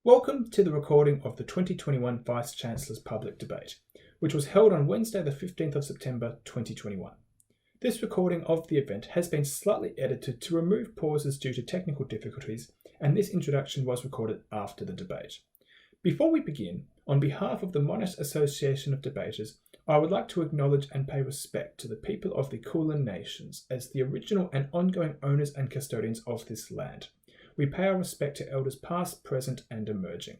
Welcome to the recording of the 2021 Vice-Chancellor's Public Debate, which was held on Wednesday the 15th of September 2021. This recording of the event has been slightly edited to remove pauses due to technical difficulties, and this introduction was recorded after the debate. Before we begin, on behalf of the Monash Association of Debaters, I would like to acknowledge and pay respect to the people of the Kulin Nations as the original and ongoing owners and custodians of this land. We pay our respect to elders past, present, and emerging.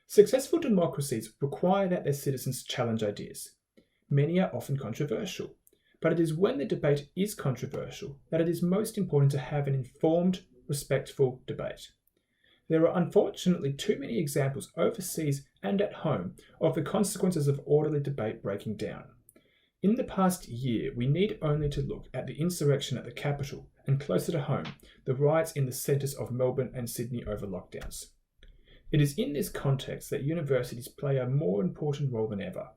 Successful democracies require that their citizens challenge ideas. Many are often controversial, but it is when the debate is controversial that it is most important to have an informed, respectful debate. There are unfortunately too many examples overseas and at home of the consequences of orderly debate breaking down. In the past year, we need only to look at the insurrection at the capital and closer to home, the riots in the centres of Melbourne and Sydney over lockdowns. It is in this context that universities play a more important role than ever,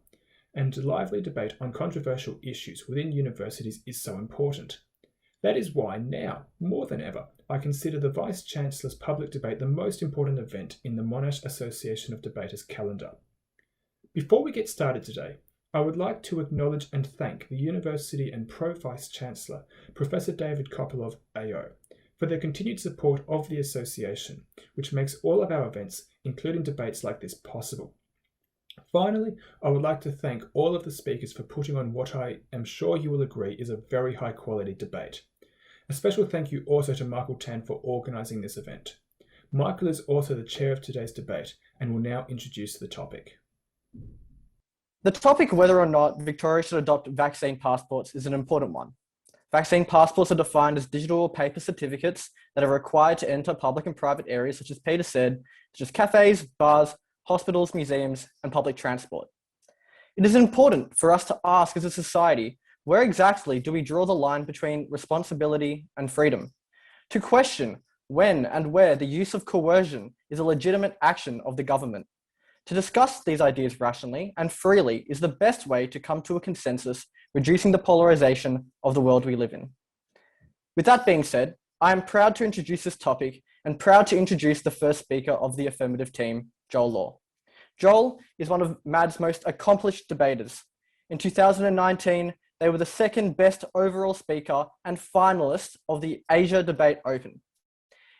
and lively debate on controversial issues within universities is so important. That is why now, more than ever, I consider the Vice-Chancellor's public debate the most important event in the Monash Association of Debaters calendar. Before we get started today, I would like to acknowledge and thank the University and Pro-Vice-Chancellor, Professor David Kopilov, AO, for their continued support of the Association, which makes all of our events, including debates like this, possible. Finally, I would like to thank all of the speakers for putting on what I am sure you will agree is a very high quality debate. A special thank you also to Michael Tan for organising this event. Michael is also the chair of today's debate and will now introduce the topic. The topic whether or not Victoria should adopt vaccine passports is an important one. Vaccine passports are defined as digital or paper certificates that are required to enter public and private areas, such as Peter said, such as cafes, bars, hospitals, museums, and public transport. It is important for us to ask as a society, where exactly do we draw the line between responsibility and freedom? To question when and where the use of coercion is a legitimate action of the government. To discuss these ideas rationally and freely is the best way to come to a consensus, reducing the polarization of the world we live in. With that being said, I am proud to introduce this topic and proud to introduce the first speaker of the affirmative team, Joel Law. Joel is one of MAD's most accomplished debaters. In 2019, they were the second best overall speaker and finalist of the Asia Debate Open.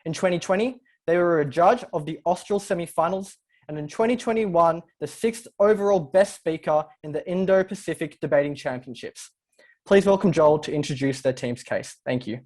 In 2020, they were a judge of the Austral semi-finals, and in 2021, the sixth overall best speaker in the Indo-Pacific Debating Championships. Please welcome Joel to introduce their team's case. Thank you.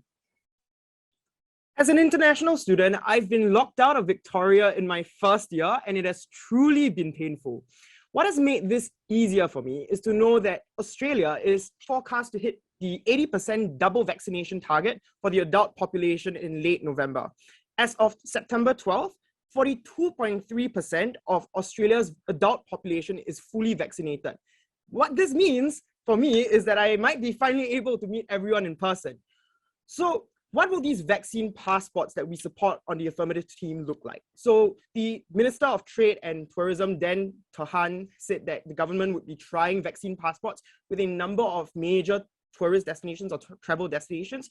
As an international student, I've been locked out of Victoria in my first year, and it has truly been painful. What has made this easier for me is to know that Australia is forecast to hit the 80% double vaccination target for the adult population in late November. As of September 12th, 42.3% of Australia's adult population is fully vaccinated. What this means for me is that I might be finally able to meet everyone in person. So what will these vaccine passports that we support on the affirmative team look like? So the Minister of Trade and Tourism, Dan Tehan, said that the government would be trying vaccine passports with a number of major tourist destinations or travel destinations.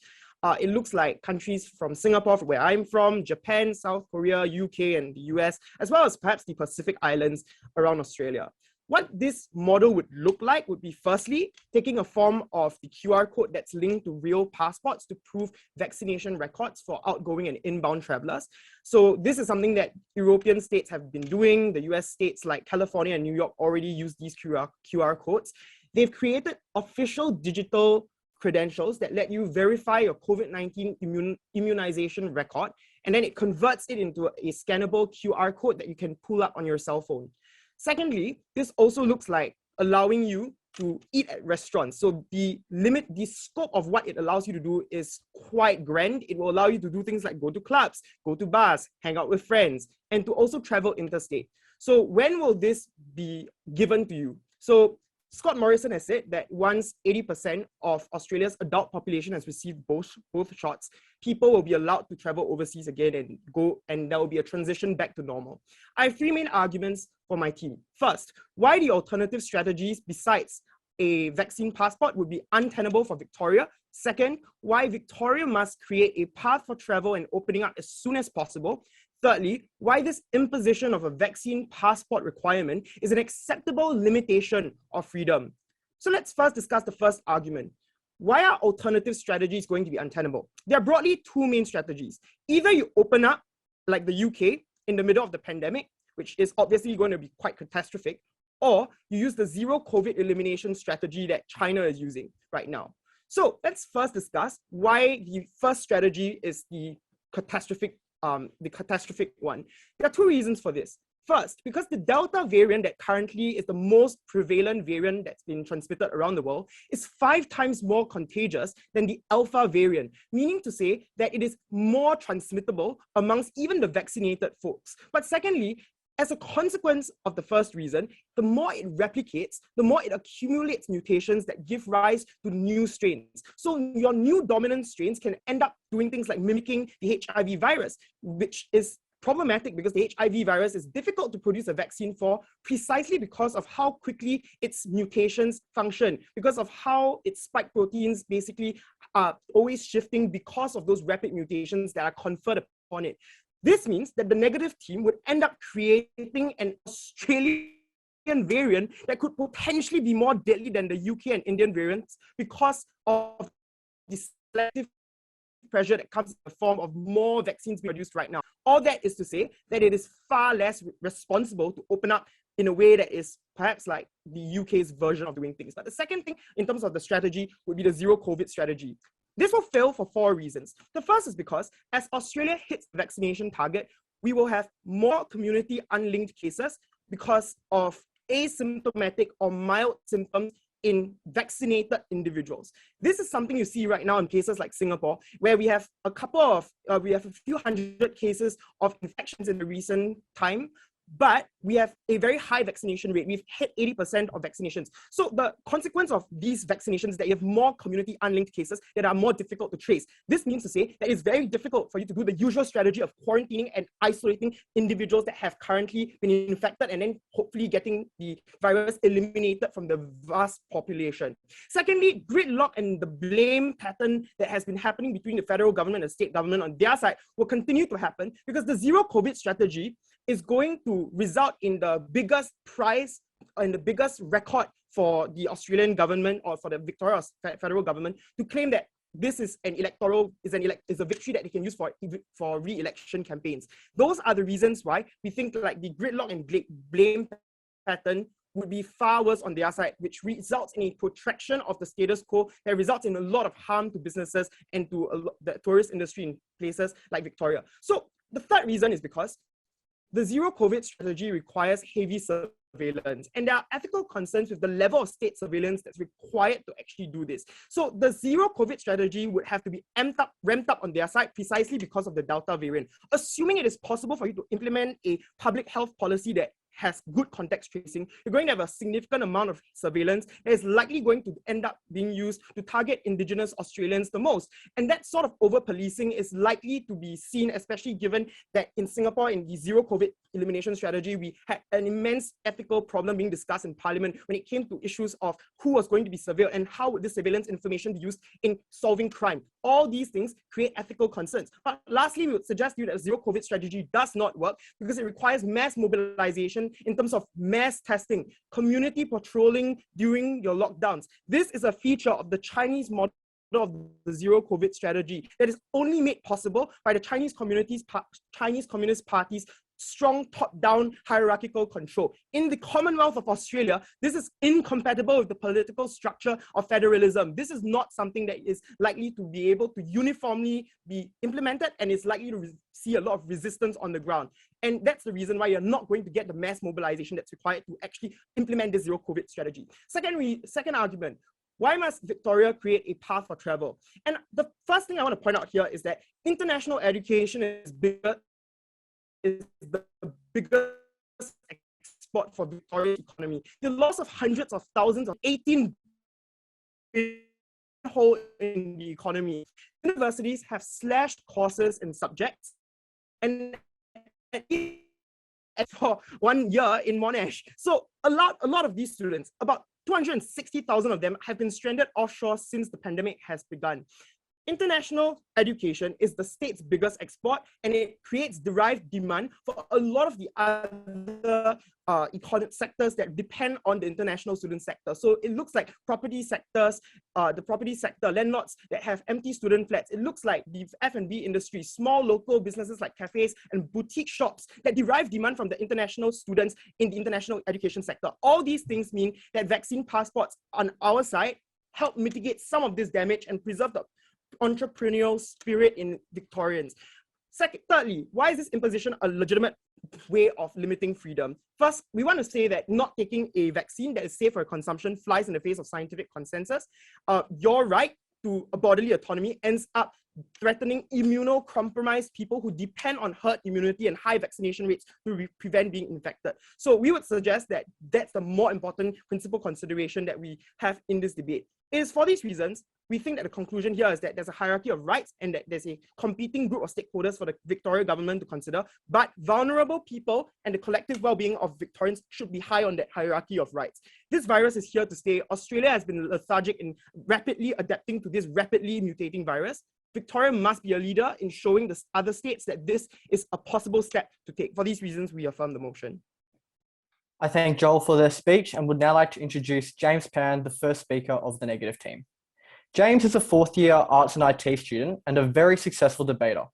It looks like countries from Singapore, where I'm from, Japan, South Korea, UK, and the US, as well as perhaps the Pacific Islands around Australia. What this model would look like would be firstly, taking a form of the QR code that's linked to real passports to prove vaccination records for outgoing and inbound travelers. So this is something that European states have been doing. The US states like California and New York already use these QR codes. They've created official digital credentials that let you verify your COVID-19 immunization record, and then it converts it into a scannable QR code that you can pull up on your cell phone. Secondly, this also looks like allowing you to eat at restaurants. So the scope of what it allows you to do is quite grand. It will allow you to do things like go to clubs, go to bars, hang out with friends, and to also travel interstate. So when will this be given to you? So Scott Morrison has said that once 80% of Australia's adult population has received both shots, people will be allowed to travel overseas again and there will be a transition back to normal. I have three main arguments for my team. First, why the alternative strategies besides a vaccine passport would be untenable for Victoria. Second, why Victoria must create a path for travel and opening up as soon as possible. Thirdly, why this imposition of a vaccine passport requirement is an acceptable limitation of freedom. So let's first discuss the first argument. Why are alternative strategies going to be untenable? There are broadly two main strategies. Either you open up, like the UK, in the middle of the pandemic, which is obviously going to be quite catastrophic, or you use the zero COVID elimination strategy that China is using right now. So let's first discuss why the first strategy is the catastrophic one. There are two reasons for this. First, because the Delta variant that currently is the most prevalent variant that's been transmitted around the world is 5 times more contagious than the Alpha variant, meaning to say that it is more transmittable amongst even the vaccinated folks. But secondly, as a consequence of the first reason, the more it replicates, the more it accumulates mutations that give rise to new strains. So your new dominant strains can end up doing things like mimicking the HIV virus, which is problematic because the HIV virus is difficult to produce a vaccine for precisely because of how quickly its mutations function, because of how its spike proteins basically are always shifting because of those rapid mutations that are conferred upon it. This means that the negative team would end up creating an Australian variant that could potentially be more deadly than the UK and Indian variants because of the selective pressure that comes in the form of more vaccines being produced right now. All that is to say that it is far less responsible to open up in a way that is perhaps like the UK's version of doing things. But the second thing in terms of the strategy would be the zero COVID strategy. This will fail for 4 reasons. The first is because as Australia hits the vaccination target, we will have more community unlinked cases because of asymptomatic or mild symptoms in vaccinated individuals. This is something you see right now in places like Singapore, where we have a few hundred cases of infections in the recent time, but we have a very high vaccination rate. We've hit 80% of vaccinations. So the consequence of these vaccinations is that you have more community unlinked cases that are more difficult to trace. This means to say that it's very difficult for you to do the usual strategy of quarantining and isolating individuals that have currently been infected and then hopefully getting the virus eliminated from the vast population. Secondly, gridlock and the blame pattern that has been happening between the federal government and state government on their side will continue to happen because the zero COVID strategy is going to result in the biggest prize and the biggest record for the Australian government or for the Victoria federal government to claim that this is a victory that they can use for re-election campaigns. Those are the reasons why we think like the gridlock and blame pattern would be far worse on their side, which results in a protraction of the status quo that results in a lot of harm to businesses and to the tourist industry in places like Victoria. So the third reason is because the zero COVID strategy requires heavy surveillance, and there are ethical concerns with the level of state surveillance that's required to actually do this. So the zero COVID strategy would have to be ramped up on their side precisely because of the Delta variant. Assuming it is possible for you to implement a public health policy that has good context tracing, you're going to have a significant amount of surveillance that is likely going to end up being used to target Indigenous Australians the most. And that sort of over-policing is likely to be seen, especially given that in Singapore, in the zero COVID elimination strategy, we had an immense ethical problem being discussed in Parliament when it came to issues of who was going to be surveilled and how would this surveillance information be used in solving crime. All these things create ethical concerns. But lastly, we would suggest to you that a zero COVID strategy does not work because it requires mass mobilization in terms of mass testing, community patrolling during your lockdowns. This is a feature of the Chinese model of the zero COVID strategy that is only made possible by the Chinese Communist Party's strong top-down hierarchical control. In the Commonwealth of Australia, this is incompatible with the political structure of federalism. This is not something that is likely to be able to uniformly be implemented and is likely to see a lot of resistance on the ground. And that's the reason why you're not going to get the mass mobilization that's required to actually implement the zero COVID strategy. Second argument, why must Victoria create a path for travel? And the first thing I want to point out here is that international education is the biggest export for Victoria's economy. The loss of hundreds of thousands of 18 billion hole in the economy. Universities have slashed courses and subjects, and for 1 year in Monash. So a lot of these students, about 260,000 of them have been stranded offshore since the pandemic has begun. International education is the state's biggest export, and it creates derived demand for a lot of the other economic sectors that depend on the international student sector. So it looks like property sectors, the property sector, landlords that have empty student flats. It looks like the F&B industry, small local businesses like cafes and boutique shops that derive demand from the international students in the international education sector. All these things mean that vaccine passports on our side help mitigate some of this damage and preserve the entrepreneurial spirit in Victorians. Thirdly, why is this imposition a legitimate way of limiting freedom? First, we want to say that not taking a vaccine that is safe for consumption flies in the face of scientific consensus. Your right to bodily autonomy ends up threatening immunocompromised people who depend on herd immunity and high vaccination rates to prevent being infected. So we would suggest that that's the more important principal consideration that we have in this debate. It is for these reasons we think that the conclusion here is that there's a hierarchy of rights and that there's a competing group of stakeholders for the Victoria government to consider, but vulnerable people and the collective well-being of Victorians should be high on that hierarchy of rights. This virus is here to stay. Australia has been lethargic in rapidly adapting to this rapidly mutating virus. Victoria must be a leader in showing the other states that this is a possible step to take. For these reasons, we affirm the motion. I thank Joel for their speech and would now like to introduce James Pan, the first speaker of the negative team. James is a fourth-year arts and IT student and a very successful debater.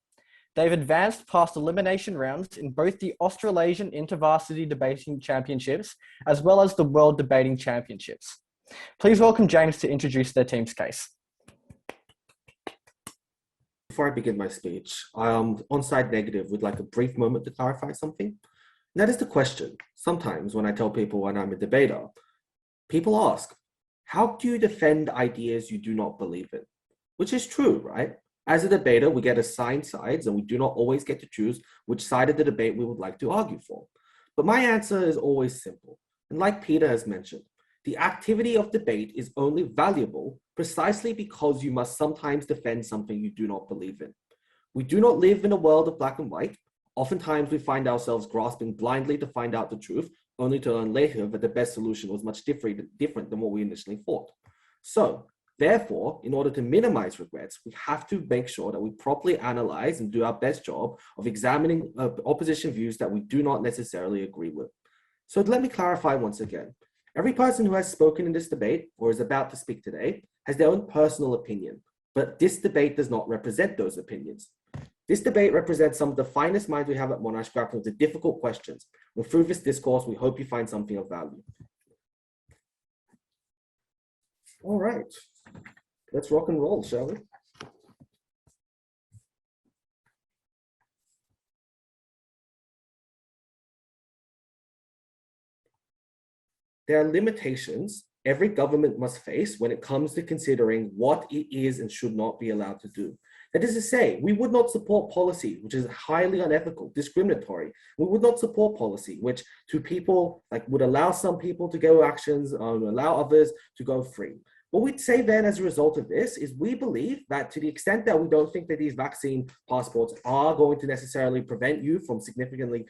They've advanced past elimination rounds in both the Australasian InterVarsity Debating Championships as well as the World Debating Championships. Please welcome James to introduce their team's case. Before I begin my speech, on side negative would like a brief moment to clarify something. And that is the question. Sometimes when I tell people when I'm a debater, people ask, how do you defend ideas you do not believe in? Which is true, right? As a debater, we get assigned sides and we do not always get to choose which side of the debate we would like to argue for. But my answer is always simple. And like Peter has mentioned, the activity of debate is only valuable precisely because you must sometimes defend something you do not believe in. We do not live in a world of black and white. Oftentimes we find ourselves grasping blindly to find out the truth, only to learn later that the best solution was much different than what we initially thought. So, therefore, in order to minimize regrets, we have to make sure that we properly analyze and do our best job of examining opposition views that we do not necessarily agree with. So let me clarify once again. Every person who has spoken in this debate or is about to speak today has their own personal opinion, but this debate does not represent those opinions. This debate represents some of the finest minds we have at Monash grappling with the difficult questions. And through this discourse, we hope you find something of value. All right, let's rock and roll, shall we? There are limitations every government must face when it comes to considering what it is and should not be allowed to do. That is to say, we would not support policy which is highly unethical, discriminatory. We would not support policy which to people would allow some people to go actions, allow others to go free. What we'd say then as a result of this is we believe that to the extent that we don't think that these vaccine passports are going to necessarily prevent you from significantly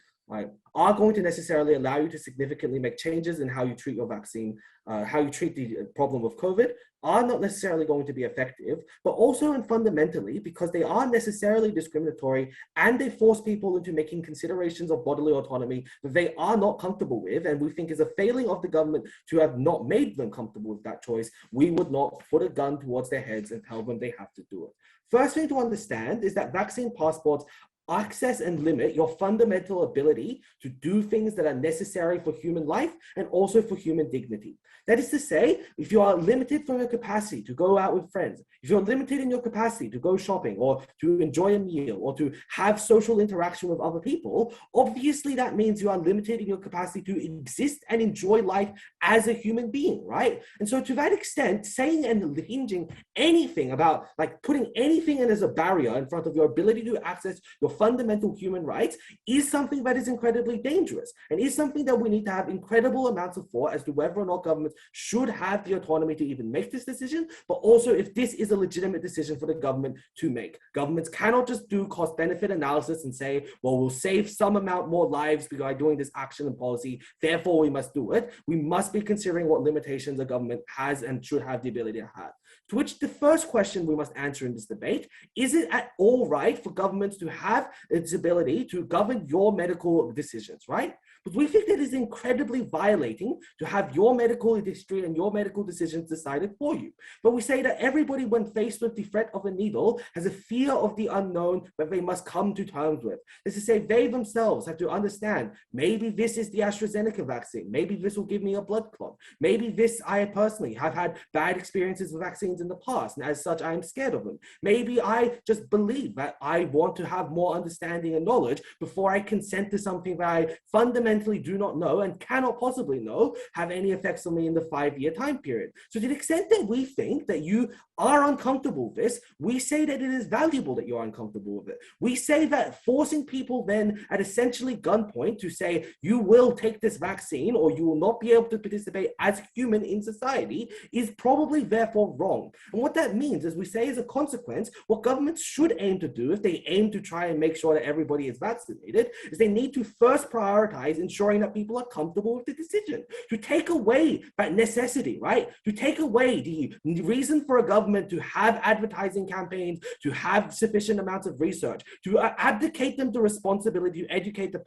are going to necessarily allow you to significantly make changes in how you treat your vaccine, how you treat the problem of COVID, are not necessarily going to be effective, but also and fundamentally because they are necessarily discriminatory and they force people into making considerations of bodily autonomy that they are not comfortable with, and we think is a failing of the government to have not made them comfortable with that choice. We would not put a gun towards their heads and tell them they have to do it. First thing to understand is that vaccine passports access and limit your fundamental ability to do things that are necessary for human life and also for human dignity. That is to say, if you are limited from your capacity to go out with friends, if you're limited in your capacity to go shopping or to enjoy a meal or to have social interaction with other people, obviously that means you are limited in your capacity to exist and enjoy life as a human being, right? And so to that extent, saying and hinging anything about putting anything in as a barrier in front of your ability to access your fundamental human rights is something that is incredibly dangerous and is something that we need to have incredible amounts of thought as to whether or not governments should have the autonomy to even make this decision, but also if this is a legitimate decision for the government to make. Governments cannot just do cost-benefit analysis and say, well, we'll save some amount more lives by doing this action and policy, therefore we must do it. We must be considering what limitations a government has and should have the ability to have. To which the first question we must answer in this debate, is it at all right for governments to have its ability to govern your medical decisions, right? But we think that is incredibly violating to have your medical history and your medical decisions decided for you. But we say that everybody, when faced with the threat of a needle, has a fear of the unknown that they must come to terms with. This is to say they themselves have to understand, maybe this is the AstraZeneca vaccine. Maybe this will give me a blood clot. Maybe this, I personally have had bad experiences with vaccines in the past, and as such, I am scared of them. Maybe I just believe that I want to have more understanding and knowledge before I consent to something that I fundamentally do not know and cannot possibly know have any effects on me in the 5-year time period. So to the extent that we think that you are uncomfortable with this, we say that it is valuable that you're uncomfortable with it. We say that forcing people then at essentially gunpoint to say, you will take this vaccine or you will not be able to participate as a human in society is probably therefore wrong. And what that means is we say as a consequence, what governments should aim to do if they aim to try and make sure that everybody is vaccinated is they need to first prioritize ensuring that people are comfortable with the decision, to take away that necessity, right? To take away the reason for a government to have advertising campaigns, to have sufficient amounts of research, to abdicate them the responsibility to educate the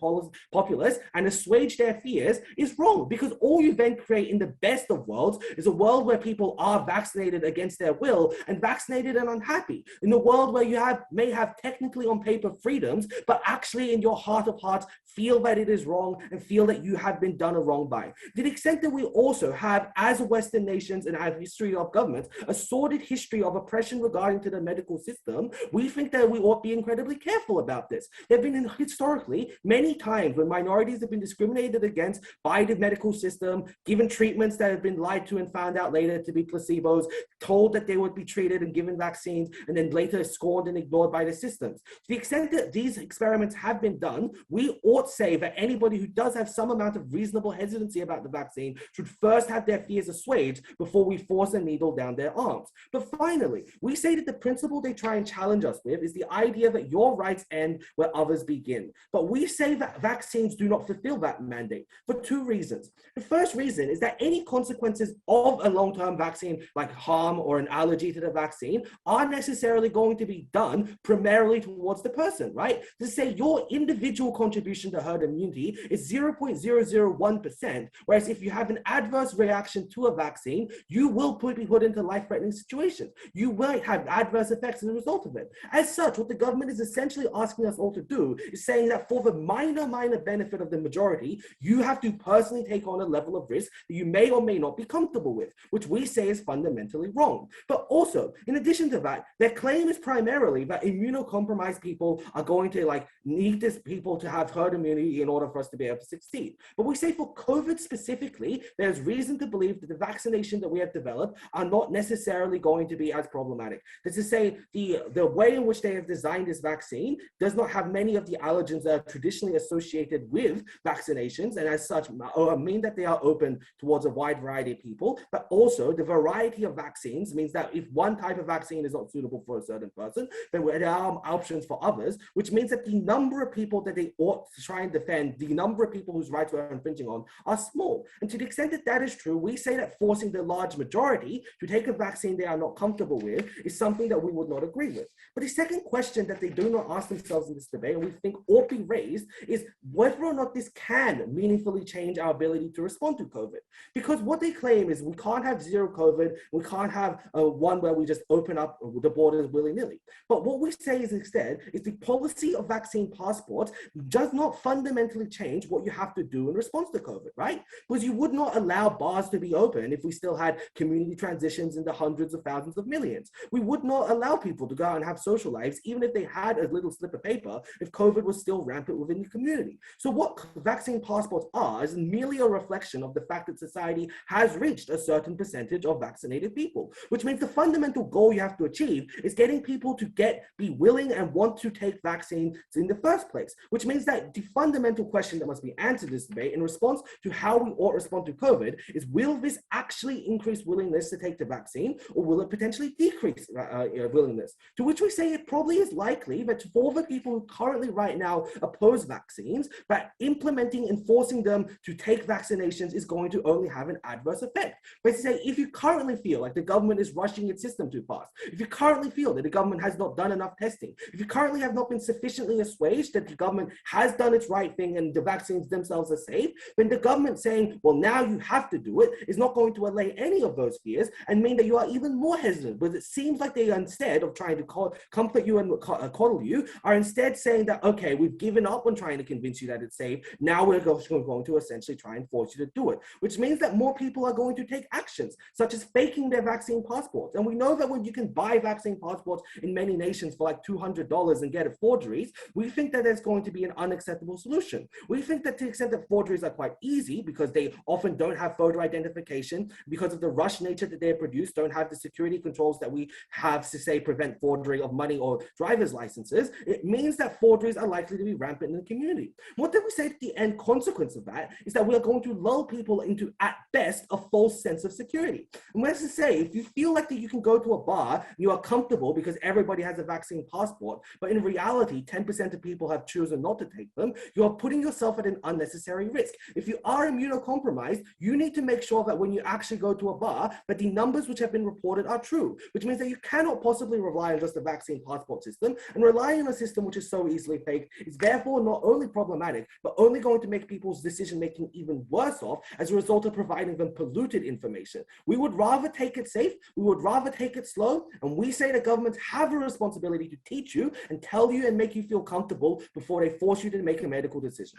populace and assuage their fears is wrong, because all you then create in the best of worlds is a world where people are vaccinated against their will and vaccinated and unhappy. In a world where you may have technically on paper freedoms, but actually in your heart of hearts feel that it is wrong and feel that you have been done a wrong by. To the extent that we also have, as Western nations and our history of governments, a sordid history of oppression regarding to the medical system, we think that we ought to be incredibly careful about this. There have been historically many times when minorities have been discriminated against by the medical system, given treatments that have been lied to and found out later to be placebos, told that they would be treated and given vaccines, and then later scorned and ignored by the systems. To the extent that these experiments have been done, we ought to say that anybody who does have some amount of reasonable hesitancy about the vaccine should first have their fears assuaged before we force a needle down their arms. But finally, we say that the principle they try and challenge us with is the idea that your rights end where others begin. But we say that vaccines do not fulfill that mandate for two reasons. The first reason is that any consequences of a long-term vaccine, like harm or an allergy to the vaccine, are necessarily going to be done primarily towards the person, right? To say your individual contribution to herd immunity is 0.001%, whereas if you have an adverse reaction to a vaccine, you will be put into life-threatening situations. You might have adverse effects as a result of it. As such, what the government is essentially asking us all to do is saying that for the minor benefit of the majority, you have to personally take on a level of risk that you may or may not be comfortable with, which we say is fundamentally wrong. But also, in addition to that, their claim is primarily that immunocompromised people are going to need this people to have herd immunity in order for us to be able to succeed. But we say for COVID specifically, there's reason to believe that the vaccination that we have developed are not necessarily going to be as problematic. That's to say, the way in which they have designed this vaccine does not have many of the allergens that are traditionally associated with vaccinations, and as such mean that they are open towards a wide variety of people. But also, the variety of vaccines means that if one type of vaccine is not suitable for a certain person, then there are options for others, which means that the number of people that they ought to try and defend, the number of people whose rights we're infringing on, are small. And to the extent that that is true, we say that forcing the large majority to take a vaccine they are not comfortable with is something that we would not agree with. But the second question that they do not ask themselves in this debate, and we think ought to be raised, is whether or not this can meaningfully change our ability to respond to COVID. Because what they claim is we can't have zero COVID, we can't have one where we just open up the borders willy-nilly. But what we say is instead is the policy of vaccine passports does not fundamentally change what you have to do in response to COVID, right? Because you would not allow bars to be open if we still had community transitions in the hundreds of thousands of millions. We would not allow people to go out and have social lives, even if they had a little slip of paper, if COVID was still rampant within the community. So what vaccine passports are is merely a reflection of the fact that society has reached a certain percentage of vaccinated people, which means the fundamental goal you have to achieve is getting people to be willing and want to take vaccines in the first place, which means that the fundamental question that must be answered in this debate in response to how we ought to respond to COVID is, will this actually increase willingness to take the vaccine, or will it potentially decrease willingness? To which we say it probably is likely that for the people who currently right now oppose vaccines, that implementing, enforcing them to take vaccinations is going to only have an adverse effect. Basically, if you currently feel like the government is rushing its system too fast, if you currently feel that the government has not done enough testing, if you currently have not been sufficiently assuaged that the government has done its right thing and the vaccines themselves are safe, then the government saying, well, now you have to do it, is not going to allay any of those fears and mean that you are even more hesitant. But it seems like they, instead of trying to comfort you and coddle you, are instead saying that, okay, we've given up on trying to convince you that it's safe. Now we're going to essentially try and force you to do it, which means that more people are going to take actions, such as faking their vaccine passports. And we know that when you can buy vaccine passports in many nations for like $200 and get it forgeries, we think that there's going to be an unacceptable solution. We think that to the extent that forgeries are quite easy because they often don't have photo identification, because of the rush nature that they're produced, don't have the security controls that we have to say prevent forgery of money or driver's licenses, it means that forgeries are likely to be rampant in the community. What did we say at the end consequence of that is that we are going to lull people into, at best, a false sense of security. And let's just say, if you feel like that you can go to a bar, you are comfortable because everybody has a vaccine passport, but in reality, 10% of people have chosen not to take them, you are putting yourself at an unnecessary risk. If you are immunocompromised, you need to make sure that when you actually go to a bar, that the numbers which have been reported are true, which means that you cannot possibly rely on just the vaccine passport system, and relying on a system which is so easily faked is therefore not only problematic, but only going to make people's decision-making even worse off as a result of providing them polluted information. We would rather take it safe, we would rather take it slow, and we say that governments have a responsibility to teach you and tell you and make you feel comfortable before they force you to make a medical decision.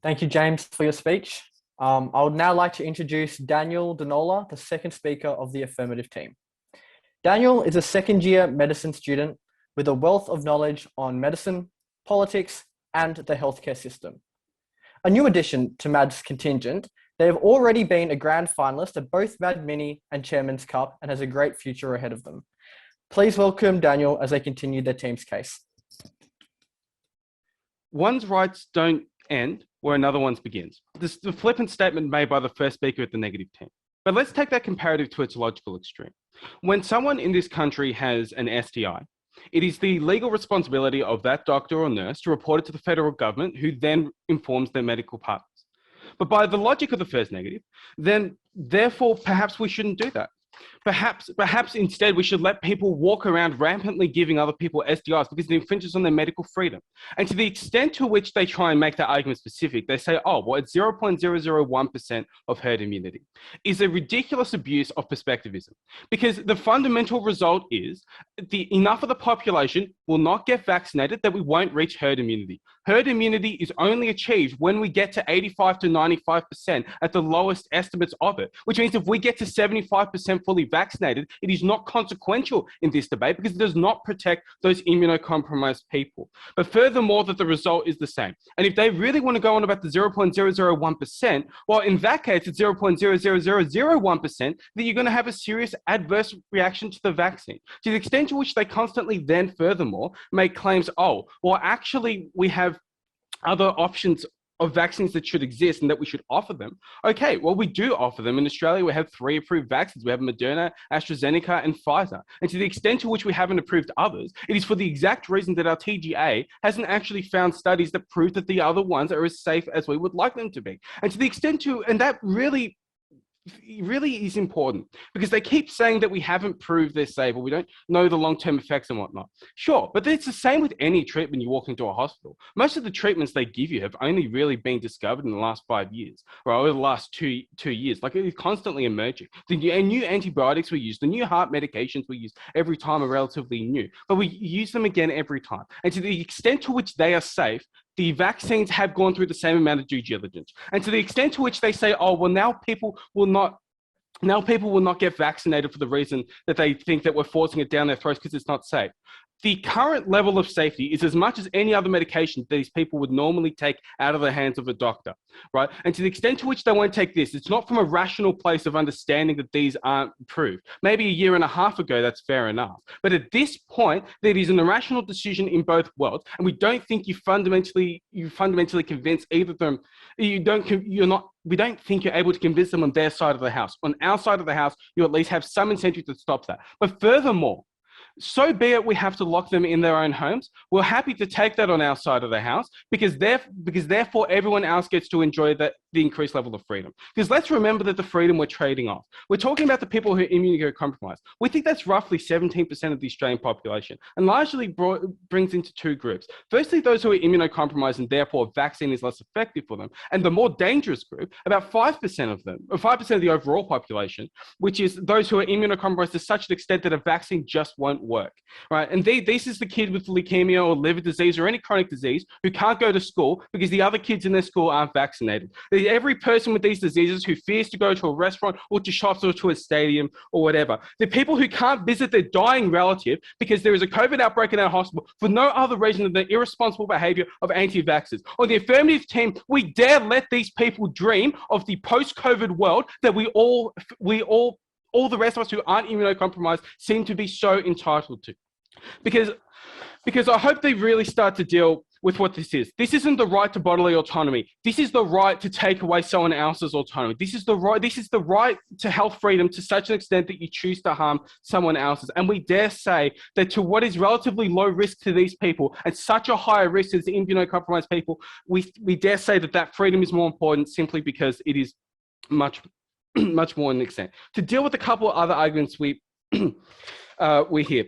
Thank you, James, for your speech. I would now like to introduce Daniel Denola, the second speaker of the affirmative team. Daniel is a second-year medicine student with a wealth of knowledge on medicine, politics, and the healthcare system. A new addition to MAD's contingent, they have already been a grand finalist at both MAD Mini and Chairman's Cup and has a great future ahead of them. Please welcome Daniel as they continue their team's case. One's rights don't end where another one's begins. This is the flippant statement made by the first speaker at the negative team. But let's take that comparative to its logical extreme. When someone in this country has an STI, it is the legal responsibility of that doctor or nurse to report it to the federal government, who then informs their medical partners. But by the logic of the first negative, then therefore perhaps we shouldn't do that. Perhaps instead we should let people walk around rampantly giving other people STIs because it infringes on their medical freedom. And to the extent to which they try and make that argument specific, they say, oh, well, it's 0.001% of herd immunity, is a ridiculous abuse of perspectivism. Because the fundamental result is enough of the population will not get vaccinated that we won't reach herd immunity. Herd immunity is only achieved when we get to 85 to 95% at the lowest estimates of it, which means if we get to 75% fully vaccinated, it is not consequential in this debate because it does not protect those immunocompromised people. But furthermore, that the result is the same. And if they really want to go on about the 0.001%, well, in that case, it's 0.00001%, that you're going to have a serious adverse reaction to the vaccine. To the extent to which they constantly then furthermore make claims, oh, well, actually, we have other options of vaccines that should exist and that we should offer them. Okay, well, we do offer them. In Australia, we have 3 approved vaccines. We have Moderna, AstraZeneca, and Pfizer. And to the extent to which we haven't approved others, it is for the exact reason that our TGA hasn't actually found studies that prove that the other ones are as safe as we would like them to be. And to the extent to, and that really is important because they keep saying that we haven't proved they're safe or we don't know the long-term effects and whatnot. Sure, but it's the same with any treatment you walk into a hospital. Most of the treatments they give you have only really been discovered in the last 5 years or over the last two years. Like, it is constantly emerging. The new antibiotics we use, the new heart medications we use every time are relatively new, but we use them again every time. And to the extent to which they are safe, the vaccines have gone through the same amount of due diligence. And to the extent to which they say, oh, well, now people will not get vaccinated for the reason that they think that we're forcing it down their throats because it's not safe. The current level of safety is as much as any other medication these people would normally take out of the hands of a doctor, right? And to the extent to which they won't take this, it's not from a rational place of understanding that these aren't approved. Maybe a year and a half ago, that's fair enough. But at this point, there is an irrational decision in both worlds, and we don't think you fundamentally convince either of them. We don't think you're able to convince them on their side of the house. On our side of the house, you at least have some incentive to stop that. But furthermore, so be it, we have to lock them in their own homes. We're happy to take that on our side of the house because therefore everyone else gets to enjoy the increased level of freedom. Because let's remember that the freedom we're trading off. We're talking about the people who are immunocompromised. We think that's roughly 17% of the Australian population and largely brings into two groups. Firstly, those who are immunocompromised and therefore a vaccine is less effective for them. And the more dangerous group, about 5% of them, or 5% of the overall population, which is those who are immunocompromised to such an extent that a vaccine just won't work, right? And this is the kid with leukemia or liver disease or any chronic disease who can't go to school because the other kids in their school aren't vaccinated. Every person with these diseases who fears to go to a restaurant or to shops or to a stadium or whatever. The people who can't visit their dying relative because there is a COVID outbreak in our hospital for no other reason than the irresponsible behavior of anti-vaxxers. On the affirmative team, we dare let these people dream of the post-COVID world that all the rest of us who aren't immunocompromised seem to be so entitled to. Because I hope they really start to deal with what this is. This isn't the right to bodily autonomy. This is the right to take away someone else's autonomy. This is the right to health freedom to such an extent that you choose to harm someone else's. And we dare say that to what is relatively low risk to these people and such a higher risk as the immunocompromised people, we dare say that freedom is more important simply because it is much more in extent. To deal with a couple of other arguments we hear.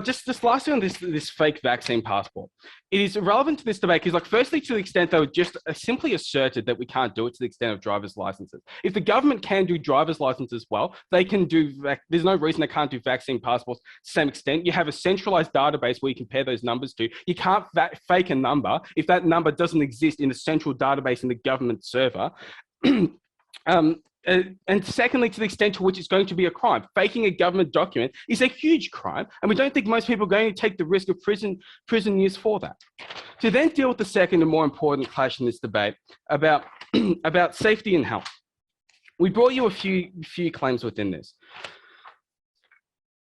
Just lastly on this fake vaccine passport, it is irrelevant to this debate because, firstly, to the extent they were just simply asserted that we can't do it to the extent of driver's licenses. If the government can do driver's licenses well, they can do. There's no reason they can't do vaccine passports to the same extent. You have a centralized database where you compare those numbers to. You can't fake a number if that number doesn't exist in a central database in the government server. And secondly, to the extent to which it's going to be a crime. Faking a government document is a huge crime, and we don't think most people are going to take the risk of prison years for that. To then deal with the second and more important clash in this debate about safety and health. We brought you a few claims within this,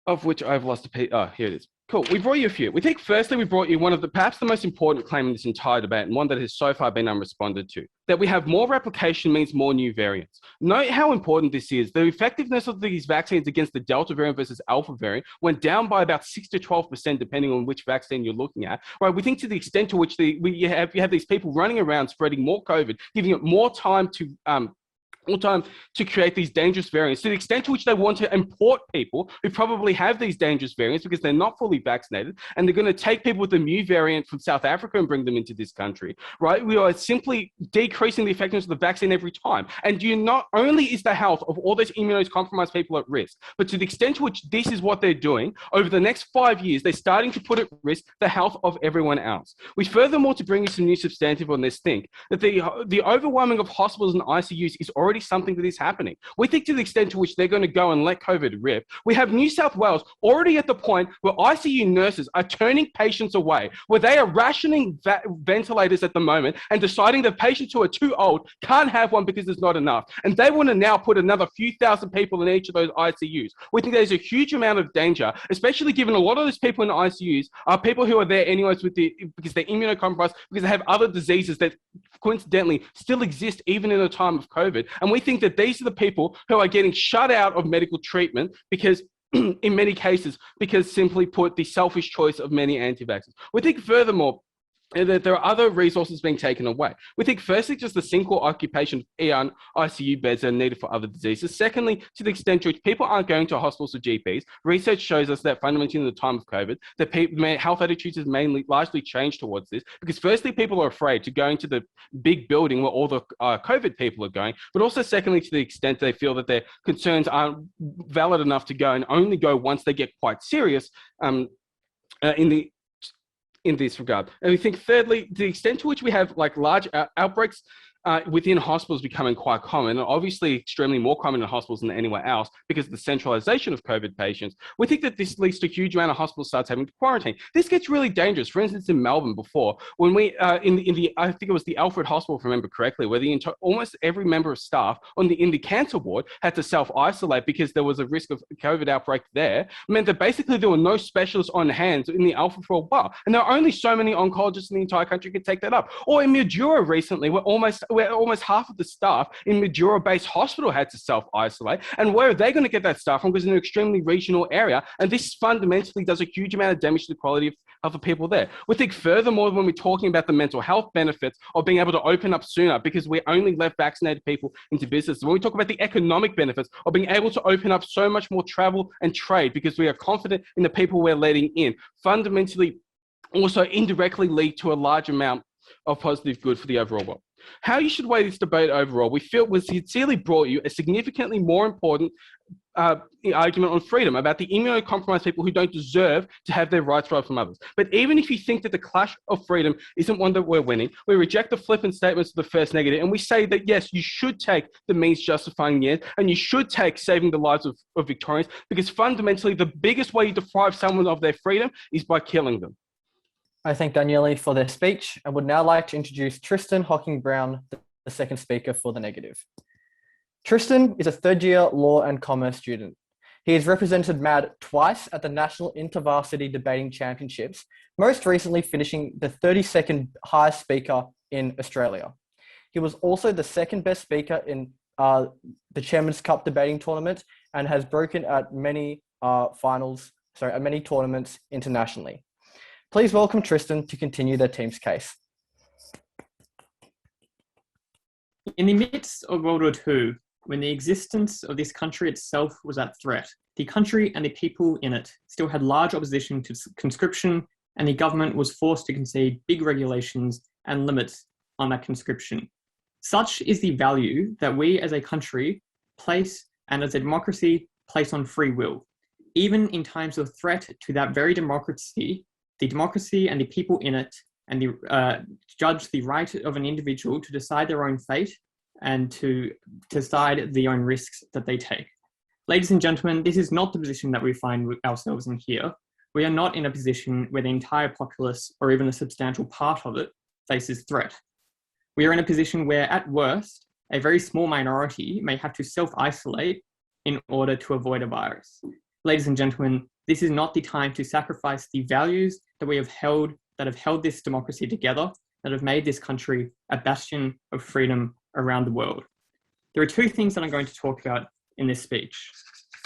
of which I've lost a piece. Oh, here it is. Cool. We brought you a few. We think firstly, we brought you one of perhaps the most important claim in this entire debate, and one that has so far been unresponded to, that we have more replication means more new variants. Note how important this is. The effectiveness of these vaccines against the Delta variant versus Alpha variant went down by about 6 to 12%, depending on which vaccine you're looking at. Right? We think to the extent to which you have these people running around spreading more COVID, giving it more time to create these dangerous variants, to the extent to which they want to import people who probably have these dangerous variants because they're not fully vaccinated, and they're going to take people with the mu variant from South Africa and bring them into this country, right? We are simply decreasing the effectiveness of the vaccine every time. And not only is the health of all those immunocompromised people at risk, but to the extent to which this is what they're doing, over the next 5 years, they're starting to put at risk the health of everyone else. We furthermore, to bring you some new substantive on this, think that the overwhelming of hospitals and ICUs is already something that is happening. We think to the extent to which they're going to go and let COVID rip, we have New South Wales already at the point where ICU nurses are turning patients away, where they are rationing ventilators at the moment and deciding that patients who are too old can't have one because there's not enough. And they want to now put another few thousand people in each of those ICUs. We think there's a huge amount of danger, especially given a lot of those people in the ICUs are people who are there anyways because they're immunocompromised, because they have other diseases that coincidentally still exist even in a time of COVID. And we think that these are the people who are getting shut out of medical treatment because in many cases, because simply put, the selfish choice of many anti-vaxxers. We think furthermore that there are other resources being taken away. We think firstly, just the single occupation of ER ICU beds that are needed for other diseases. Secondly, to the extent to which people aren't going to hospitals or GPs, research shows us that fundamentally in the time of COVID, that health attitudes have largely changed towards this, because firstly, people are afraid to go into the big building where all the COVID people are going, but also secondly, to the extent they feel that their concerns aren't valid enough to go and only go once they get quite serious in this regard. And we think, thirdly, the extent to which we have like large outbreaks within hospitals becoming quite common, and obviously extremely more common in hospitals than anywhere else because of the centralization of COVID patients. We think that this leads to a huge amount of hospitals starts having to quarantine. This gets really dangerous. For instance, in Melbourne before, when we, in the I think it was the Alfred Hospital, if I remember correctly, where almost every member of staff in the cancer ward had to self-isolate because there was a risk of COVID outbreak there, meant that basically there were no specialists on hand in the Alfred for a while. And there are only so many oncologists in the entire country who could take that up. Or in Mildura recently, where almost half of the staff in Mildura-based hospital had to self-isolate. And where are they going to get that staff from? Because it's an extremely regional area. And this fundamentally does a huge amount of damage to the quality of health of people there. We think furthermore, when we're talking about the mental health benefits of being able to open up sooner, because we only let vaccinated people into business. When we talk about the economic benefits of being able to open up so much more travel and trade, because we are confident in the people we're letting in, fundamentally also indirectly lead to a large amount of positive good for the overall world. How you should weigh this debate overall, we feel was sincerely brought you a significantly more important argument on freedom about the immunocompromised people who don't deserve to have their rights robbed from others. But even if you think that the clash of freedom isn't one that we're winning, we reject the flippant statements of the first negative, and we say that yes, you should take the means justifying the end, and you should take saving the lives of Victorians, because fundamentally the biggest way you deprive someone of their freedom is by killing them. I thank Daniele for their speech and would now like to introduce Tristan Hocking-Brown, the second speaker for the negative. Tristan is a third-year law and commerce student. He has represented MAD twice at the National Intervarsity Debating Championships, most recently finishing the 32nd highest speaker in Australia. He was also the second best speaker in the Chairman's Cup debating tournament and has broken at many many tournaments internationally. Please welcome Tristan to continue their team's case. In the midst of World War II, when the existence of this country itself was at threat, the country and the people in it still had large opposition to conscription, and the government was forced to concede big regulations and limits on that conscription. Such is the value that we as a country place, and as a democracy, place on free will. Even in times of threat to that very democracy, the democracy and the people in it, and judge the right of an individual to decide their own fate and to decide the own risks that they take. Ladies and gentlemen, this is not the position that we find ourselves in here. We are not in a position where the entire populace, or even a substantial part of it, faces threat. We are in a position where, at worst, a very small minority may have to self-isolate in order to avoid a virus. Ladies and gentlemen, this is not the time to sacrifice the values that we have held, that have held this democracy together, that have made this country a bastion of freedom around the world. There are two things that I'm going to talk about in this speech.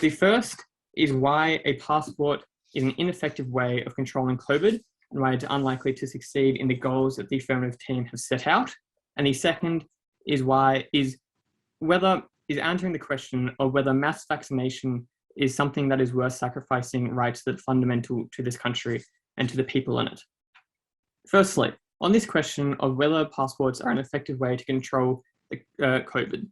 The first is why a passport is an ineffective way of controlling COVID and why it's unlikely to succeed in the goals that the affirmative team have set out. And the second is answering the question of whether mass vaccination is something that is worth sacrificing rights that are fundamental to this country and to the people in it. Firstly, on this question of whether passports are an effective way to control COVID,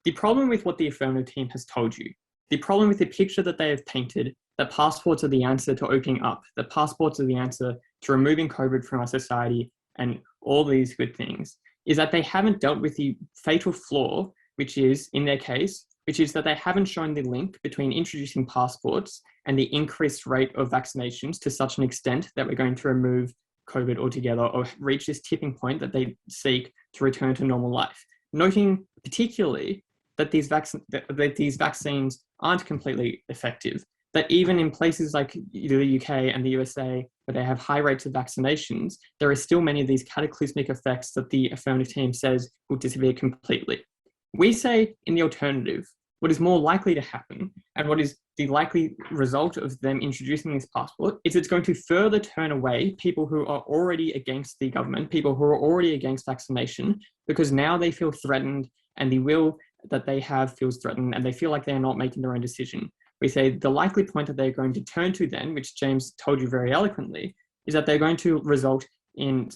the problem with what the affirmative team has told you, the problem with the picture that they have painted, that passports are the answer to opening up, that passports are the answer to removing COVID from our society and all these good things, is that they haven't dealt with the fatal flaw, which is, in their case, which is that they haven't shown the link between introducing passports and the increased rate of vaccinations to such an extent that we're going to remove COVID altogether or reach this tipping point that they seek to return to normal life. Noting particularly that these vaccines aren't completely effective, that even in places like the UK and the USA, where they have high rates of vaccinations, there are still many of these cataclysmic effects that the affirmative team says will disappear completely. We say in the alternative, what is more likely to happen and what is the likely result of them introducing this passport is it's going to further turn away people who are already against the government, people who are already against vaccination, because now they feel threatened and the will that they have feels threatened and they feel like they're not making their own decision. We say the likely point that they're going to turn to then, which James told you very eloquently, is that they're going to result in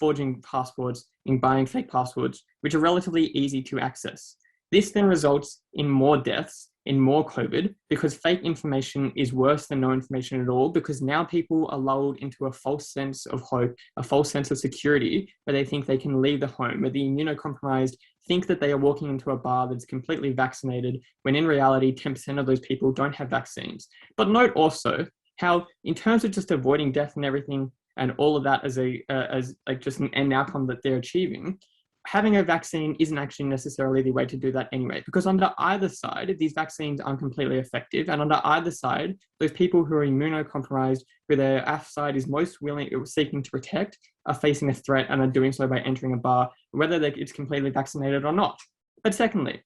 forging passports, in buying fake passports, which are relatively easy to access. This then results in more deaths in more COVID, because fake information is worse than no information at all, because now people are lulled into a false sense of hope, a false sense of security, where they think they can leave the home, where the immunocompromised think that they are walking into a bar that's completely vaccinated, when in reality, 10% of those people don't have vaccines. But note also how, in terms of just avoiding death and everything, and all of that as like just an end outcome that they're achieving, having a vaccine isn't actually necessarily the way to do that anyway, because under either side, these vaccines aren't completely effective. And under either side, those people who are immunocompromised, who their AF side is most seeking to protect, are facing a threat and are doing so by entering a bar, whether it's completely vaccinated or not. But secondly,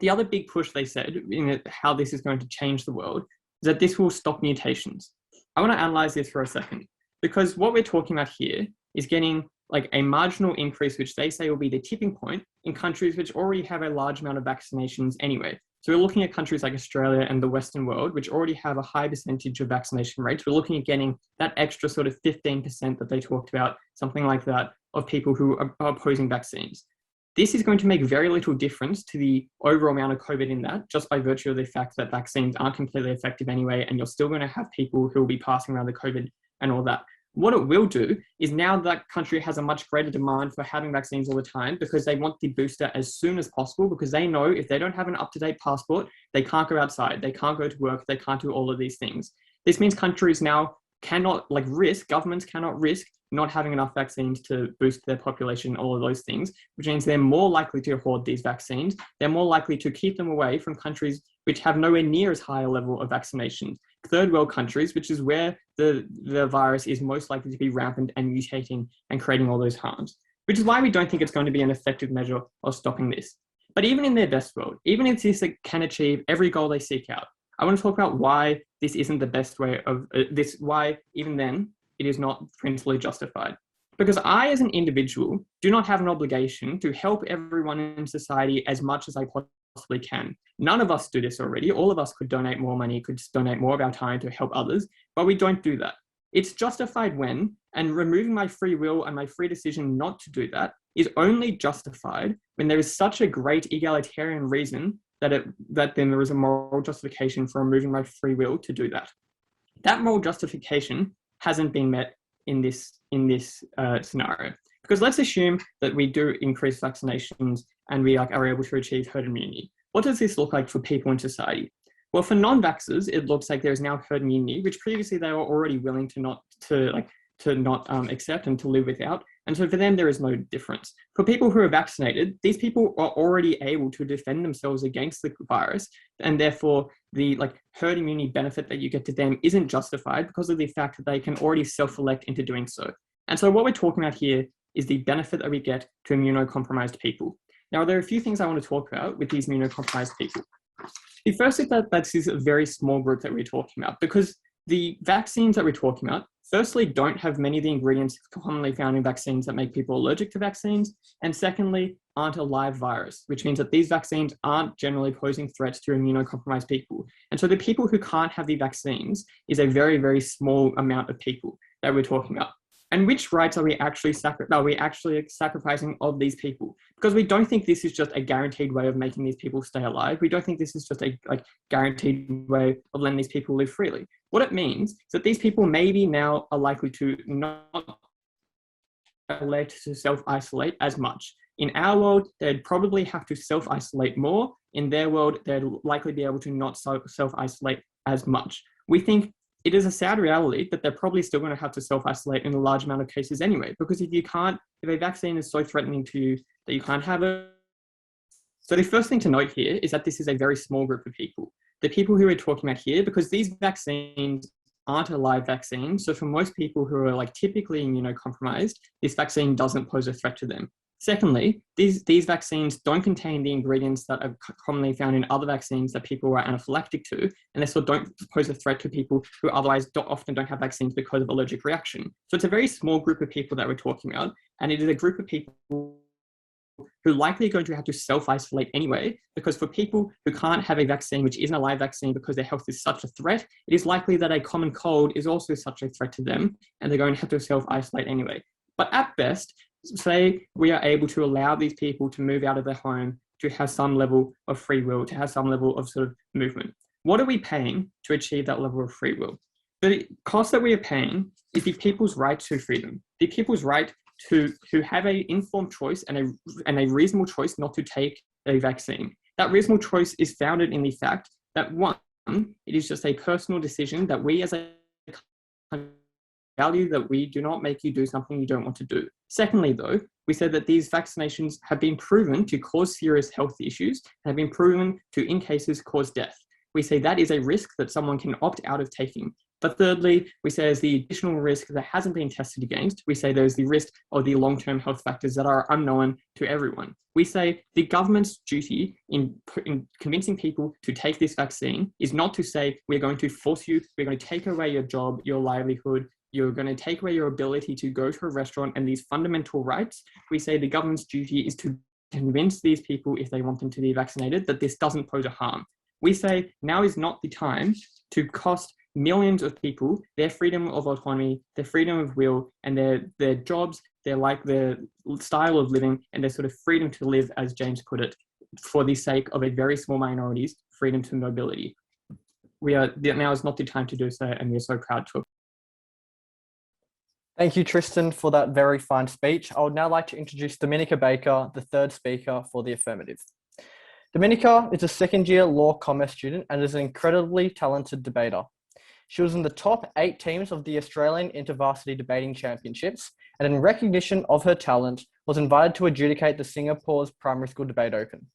the other big push they said in how this is going to change the world is that this will stop mutations. I want to analyze this for a second, because what we're talking about here is getting like a marginal increase, which they say will be the tipping point in countries which already have a large amount of vaccinations anyway. So we're looking at countries like Australia and the Western world, which already have a high percentage of vaccination rates. We're looking at getting that extra sort of 15% that they talked about, something like that, of people who are opposing vaccines. This is going to make very little difference to the overall amount of COVID in that, just by virtue of the fact that vaccines aren't completely effective anyway, and you're still going to have people who will be passing around the COVID and all that. What it will do is now that country has a much greater demand for having vaccines all the time, because they want the booster as soon as possible, because they know if they don't have an up-to-date passport, they can't go outside, they can't go to work, they can't do all of these things. This means countries now cannot governments cannot risk not having enough vaccines to boost their population, all of those things, which means they're more likely to hoard these vaccines. They're more likely to keep them away from countries which have nowhere near as high a level of vaccinations. Third world countries, which is where the virus is most likely to be rampant and mutating and creating all those harms, which is why we don't think it's going to be an effective measure of stopping this. But even in their best world, even if this can achieve every goal they seek out, I want to talk about why this isn't the best way of this, why even then it is not principally justified. Because I, as an individual, do not have an obligation to help everyone in society as much as I possibly can. None of us do this already. All of us could donate more money, could donate more of our time to help others, but we don't do that. It's justified when, and removing my free will and my free decision not to do that is only justified when there is such a great egalitarian reason that then there is a moral justification for removing my free will to do that. That moral justification hasn't been met in this scenario. Because let's assume that we do increase vaccinations and we are able to achieve herd immunity. What does this look like for people in society? Well, for non-vaxxers, it looks like there is now herd immunity, which previously they were already willing to not accept and to live without. And so for them, there is no difference. For people who are vaccinated, these people are already able to defend themselves against the virus, and therefore the herd immunity benefit that you get to them isn't justified because of the fact that they can already self-elect into doing so. And so what we're talking about here is the benefit that we get to immunocompromised people. Now, there are a few things I want to talk about with these immunocompromised people. The first is that this is a very small group that we're talking about, because the vaccines that we're talking about, firstly, don't have many of the ingredients commonly found in vaccines that make people allergic to vaccines, and secondly, aren't a live virus, which means that these vaccines aren't generally posing threats to immunocompromised people. And so the people who can't have the vaccines is a very, very small amount of people that we're talking about. And which rights are we actually sacrificing of these people? Because we don't think this is just a guaranteed way of making these people stay alive. We don't think this is just a guaranteed way of letting these people live freely. What it means is that these people maybe now are likely to not elect to self-isolate as much. In our world, they'd probably have to self-isolate more. In their world, they'd likely be able to not self-isolate as much. We think it is a sad reality that they're probably still going to have to self-isolate in a large amount of cases anyway, because if a vaccine is so threatening to you that you can't have it. So the first thing to note here is that this is a very small group of people. The people who we're talking about here, because these vaccines aren't a live vaccine, so for most people who are typically immunocompromised, this vaccine doesn't pose a threat to them. Secondly, these vaccines don't contain the ingredients that are commonly found in other vaccines that people are anaphylactic to, and therefore don't pose a threat to people who otherwise often don't have vaccines because of allergic reaction. So it's a very small group of people that we're talking about, and it is a group of people who are likely going to have to self-isolate anyway, because for people who can't have a vaccine which isn't a live vaccine because their health is such a threat, it is likely that a common cold is also such a threat to them, and they're going to have to self-isolate anyway. But at best, say we are able to allow these people to move out of their home, to have some level of free will, to have some level of sort of movement. What are we paying to achieve that level of free will? The cost that we are paying is the people's right to freedom, the people's right to have an informed choice and a reasonable choice not to take a vaccine. That reasonable choice is founded in the fact that, one, it is just a personal decision that we as a value, that we do not make you do something you don't want to do. Secondly, though, we said that these vaccinations have been proven to cause serious health issues and have been proven to, in cases, cause death. We say that is a risk that someone can opt out of taking. But thirdly, we say there's the additional risk that hasn't been tested against. We say there's the risk of the long-term health factors that are unknown to everyone. We say the government's duty in convincing people to take this vaccine is not to say, we're going to force you, we're going to take away your job, your livelihood, you're going to take away your ability to go to a restaurant and these fundamental rights. We say the government's duty is to convince these people, if they want them to be vaccinated, that this doesn't pose a harm. We say now is not the time to cost millions of people their freedom of autonomy, their freedom of will, and their jobs, their style of living, and their sort of freedom to live, as James put it, for the sake of a very small minority's freedom to mobility. Now is not the time to do so, and we're so proud to. Thank you, Tristan, for that very fine speech. I would now like to introduce Dominica Baker, the third speaker for the affirmative. Dominica is a second-year law commerce student and is an incredibly talented debater. She was in the top 8 teams of the Australian InterVarsity Debating Championships, and in recognition of her talent, was invited to adjudicate the Singapore's Primary School Debate Open.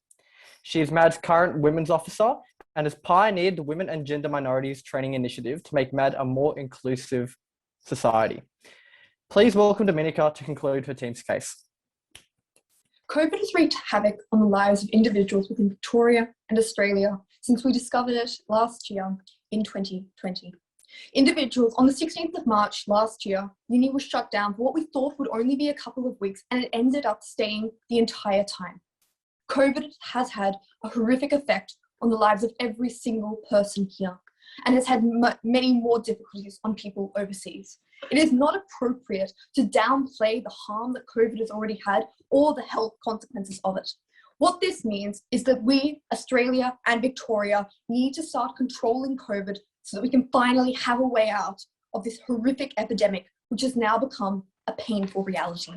She is MAD's current women's officer and has pioneered the Women and Gender Minorities Training Initiative to make MAD a more inclusive society. Please welcome Dominica to conclude her team's case. COVID has wreaked havoc on the lives of individuals within Victoria and Australia since we discovered it last year in 2020. Individuals on the 16th of March last year, uni was shut down for what we thought would only be a couple of weeks, and it ended up staying the entire time. COVID has had a horrific effect on the lives of every single person here, and has had many more difficulties on people overseas. It is not appropriate to downplay the harm that COVID has already had or the health consequences of it. What this means is that we, Australia and Victoria, need to start controlling COVID so that we can finally have a way out of this horrific epidemic, which has now become a painful reality.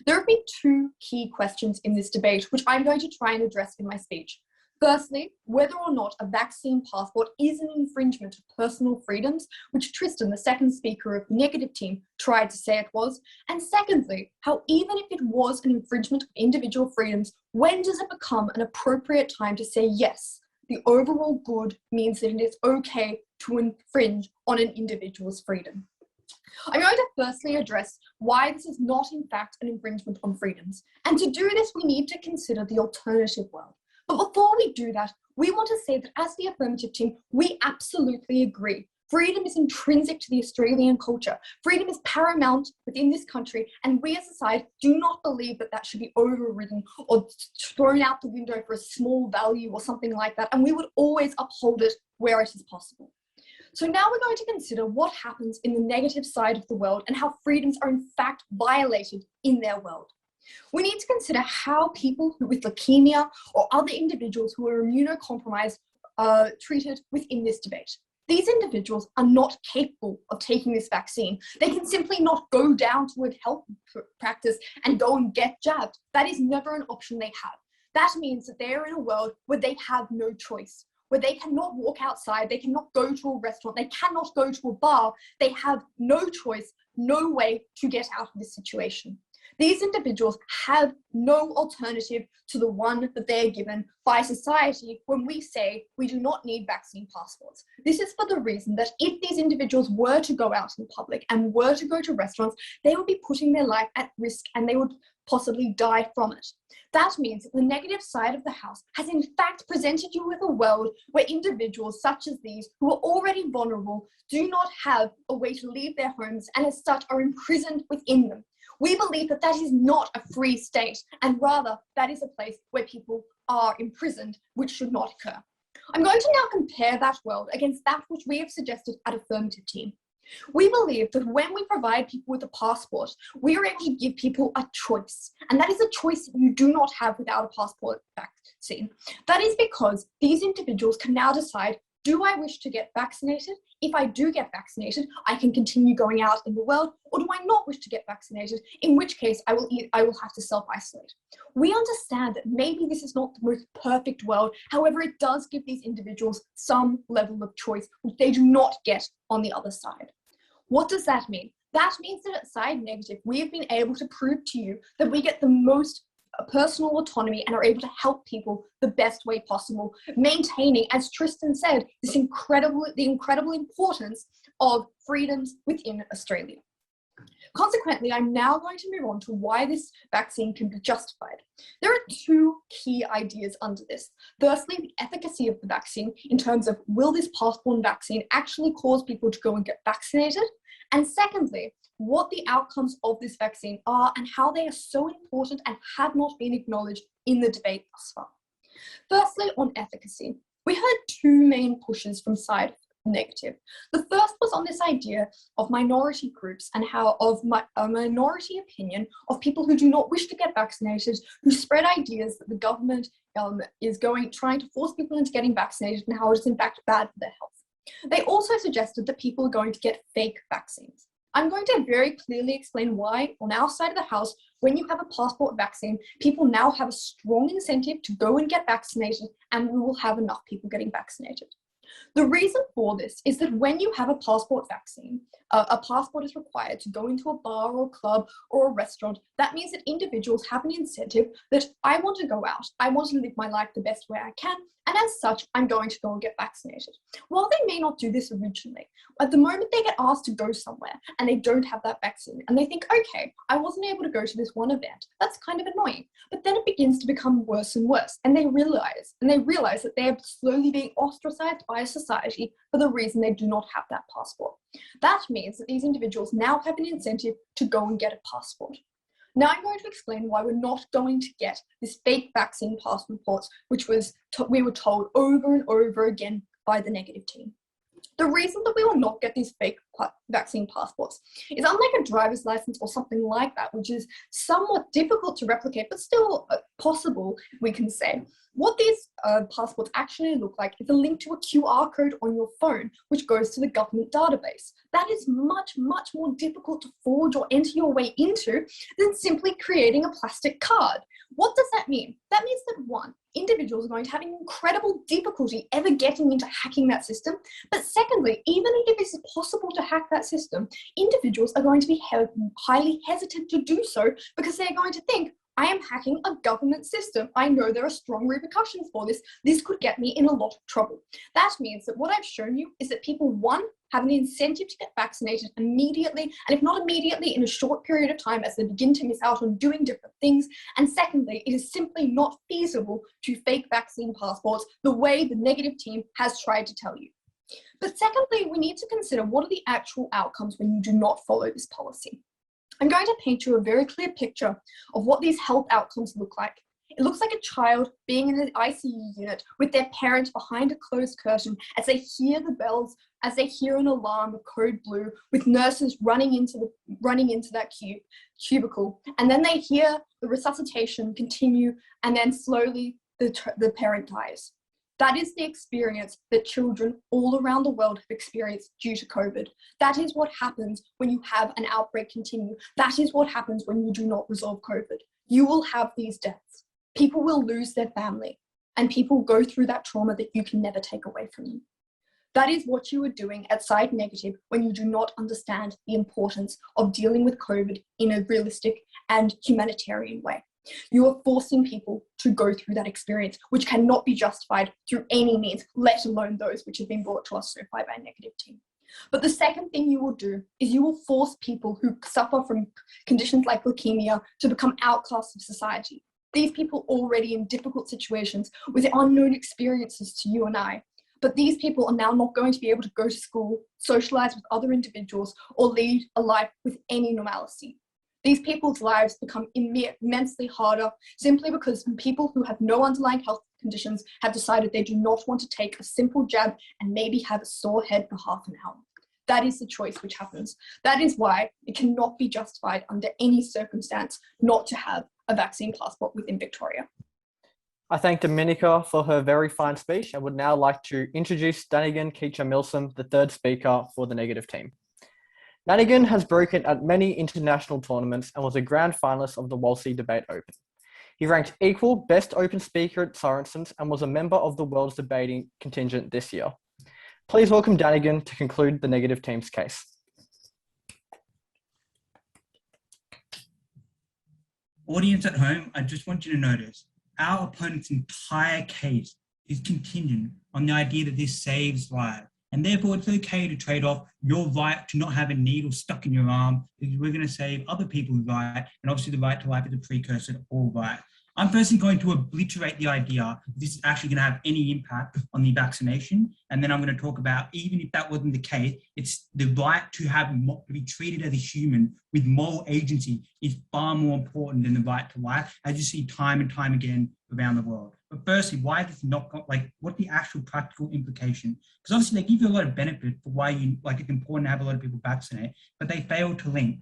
There have been 2 key questions in this debate, which I'm going to try and address in my speech. Firstly, whether or not a vaccine passport is an infringement of personal freedoms, which Tristan, the second speaker of the negative team, tried to say it was. And secondly, how even if it was an infringement of individual freedoms, when does it become an appropriate time to say yes, the overall good means that it is okay to infringe on an individual's freedom? I'm going to firstly address why this is not in fact an infringement on freedoms. And to do this, we need to consider the alternative world. But before we do that, we want to say that as the affirmative team, we absolutely agree. Freedom is intrinsic to the Australian culture. Freedom is paramount within this country, and we as a side do not believe that that should be overridden or thrown out the window for a small value or something like that, and we would always uphold it where it is possible. So now we're going to consider what happens in the negative side of the world and how freedoms are in fact violated in their world. We need to consider how people with leukemia or other individuals who are immunocompromised are treated within this debate. These individuals are not capable of taking this vaccine. They can simply not go down to a health practice and go and get jabbed. That is never an option they have. That means that they are in a world where they have no choice, where they cannot walk outside, they cannot go to a restaurant, they cannot go to a bar. They have no choice, no way to get out of this situation. These individuals have no alternative to the one that they are given by society when we say we do not need vaccine passports. This is for the reason that if these individuals were to go out in public and were to go to restaurants, they would be putting their life at risk and they would possibly die from it. That means that the negative side of the house has in fact presented you with a world where individuals such as these, who are already vulnerable, do not have a way to leave their homes and as such are imprisoned within them. We believe that that is not a free state, and rather that is a place where people are imprisoned, which should not occur. I'm going to now compare that world against that which we have suggested at Affirmative Team. We believe that when we provide people with a passport, we are able to give people a choice. And that is a choice that you do not have without a passport vaccine. That is because these individuals can now decide, do I wish to get vaccinated? If I do get vaccinated, I can continue going out in the world, or do I not wish to get vaccinated, in which case I will have to self-isolate. We understand that maybe this is not the most perfect world, however, it does give these individuals some level of choice, which they do not get on the other side. What does that mean? That means that at Side Negative, we have been able to prove to you that we get the most personal autonomy and are able to help people the best way possible, maintaining, as Tristan said, the incredible importance of freedoms within Australia. Consequently, I'm now going to move on to why this vaccine can be justified. There are two key ideas under this. Firstly, the efficacy of the vaccine in terms of will this passport vaccine actually cause people to go and get vaccinated? And secondly, what the outcomes of this vaccine are and how they are so important and have not been acknowledged in the debate thus far. Firstly, on efficacy, we heard two main pushes from Side Negative. The first was on this idea of minority groups and how a minority opinion of people who do not wish to get vaccinated, who spread ideas that the government is trying to force people into getting vaccinated and how it is in fact bad for their health. They also suggested that people are going to get fake vaccines. I'm going to very clearly explain why on our side of the house, when you have a passport vaccine, people now have a strong incentive to go and get vaccinated, and we will have enough people getting vaccinated. The reason for this is that when you have a passport vaccine, a passport is required to go into a bar or a club or a restaurant. That means that individuals have an incentive that I want to go out, I want to live my life the best way I can, and as such, I'm going to go and get vaccinated. While they may not do this originally, at the moment they get asked to go somewhere and they don't have that vaccine, and they think, okay, I wasn't able to go to this one event. That's kind of annoying. But then it begins to become worse and worse, and they realize that they are slowly being ostracized by society for the reason they do not have that passport. That means that these individuals now have an incentive to go and get a passport. Now I'm going to explain why we're not going to get this fake vaccine passports, which we were told over and over again by the negative team. The reason that we will not get these fake vaccine passports is, unlike a driver's license or something like that, which is somewhat difficult to replicate, but still possible, we can say, what these passports actually look like is a link to a QR code on your phone, which goes to the government database. That is much, much more difficult to forge or enter your way into than simply creating a plastic card. What does that mean? That means that, one, individuals are going to have incredible difficulty ever getting into hacking that system. But secondly, even if it is possible to hack that system, individuals are going to be highly hesitant to do so because they're going to think, I am hacking a government system. I know there are strong repercussions for this. This could get me in a lot of trouble. That means that what I've shown you is that people, one, have an incentive to get vaccinated immediately, and if not immediately, in a short period of time as they begin to miss out on doing different things. And secondly, it is simply not feasible to fake vaccine passports the way the negative team has tried to tell you. But secondly, we need to consider what are the actual outcomes when you do not follow this policy. I'm going to paint you a very clear picture of what these health outcomes look like. It looks like a child being in an ICU unit with their parent behind a closed curtain as they hear the bells, as they hear an alarm of code blue, with nurses running into that cubicle. And then they hear the resuscitation continue, and then slowly the parent dies. That is the experience that children all around the world have experienced due to COVID. That is what happens when you have an outbreak continue. That is what happens when you do not resolve COVID. You will have these deaths. People will lose their family, and people go through that trauma that you can never take away from them. That is what you are doing at Side Negative when you do not understand the importance of dealing with COVID in a realistic and humanitarian way. You are forcing people to go through that experience, which cannot be justified through any means, let alone those which have been brought to us so far by a negative team. But the second thing you will do is you will force people who suffer from conditions like leukemia to become outcasts of society. These people already in difficult situations with unknown experiences to you and I. But these people are now not going to be able to go to school, socialize with other individuals, or lead a life with any normalcy. These people's lives become immensely harder simply because people who have no underlying health conditions have decided they do not want to take a simple jab and maybe have a sore head for half an hour. That is the choice which happens. That is why it cannot be justified under any circumstance not to have a vaccine passport within Victoria. I thank Dominica for her very fine speech and would now like to introduce Danigan Keacher-Milsom, the third speaker for the negative team. Danigan has broken at many international tournaments and was a grand finalist of the Wolsey Debate Open. He ranked equal Best Open Speaker at Sorensen's and was a member of the World's Debating contingent this year. Please welcome Danigan to conclude the negative team's case. Audience at home, I just want you to notice, our opponent's entire case is contingent on the idea that this saves lives. And therefore, it's okay to trade off your right to not have a needle stuck in your arm, because we're going to save other people's right, and obviously the right to life is a precursor to all right. I'm firstly going to obliterate the idea that this is actually going to have any impact on the vaccination, and then I'm going to talk about, even if that wasn't the case, it's the right to be treated as a human with moral agency is far more important than the right to life, as you see time and time again around the world. But firstly, why does not what's the actual practical implication? Because obviously they give you a lot of benefit for why it's important to have a lot of people vaccinate, but they fail to link.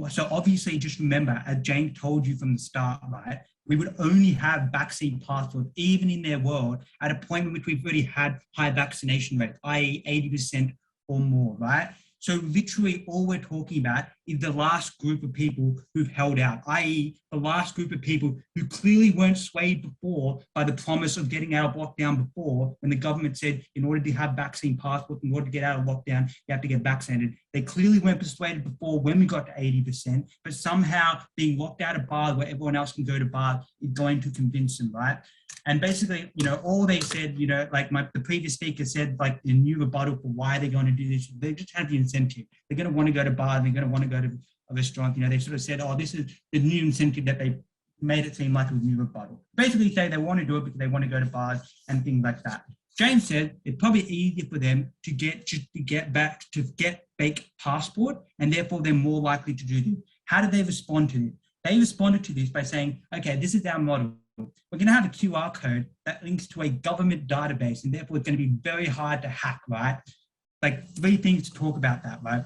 So obviously, just remember, as James told you from the start, right, we would only have vaccine passports, even in their world, at a point in which we've already had high vaccination rates, i.e. 80% or more, right? So literally all we're talking about is the last group of people who've held out, i.e. the last group of people who clearly weren't swayed before by the promise of getting out of lockdown before, when the government said in order to have vaccine passports, in order to get out of lockdown, you have to get vaccinated. They clearly weren't persuaded before when we got to 80%, but somehow being locked out of bars where everyone else can go to bars is going to convince them, right? And basically, all they said, the previous speaker said, the new rebuttal for why they're going to do this, they just have the incentive. They're going to want to go to bars, they're going to want to go to a restaurant. They sort of said, oh, this is the new incentive that they made it seem like it was new rebuttal. Basically say they want to do it because they want to go to bars and things like that. James said it's probably easier for them to get fake passport, and therefore they're more likely to do this. How did they respond to this? They responded to this by saying, okay, this is our model. We're going to have a QR code that links to a government database, and therefore it's going to be very hard to hack, right? Three things to talk about that, right?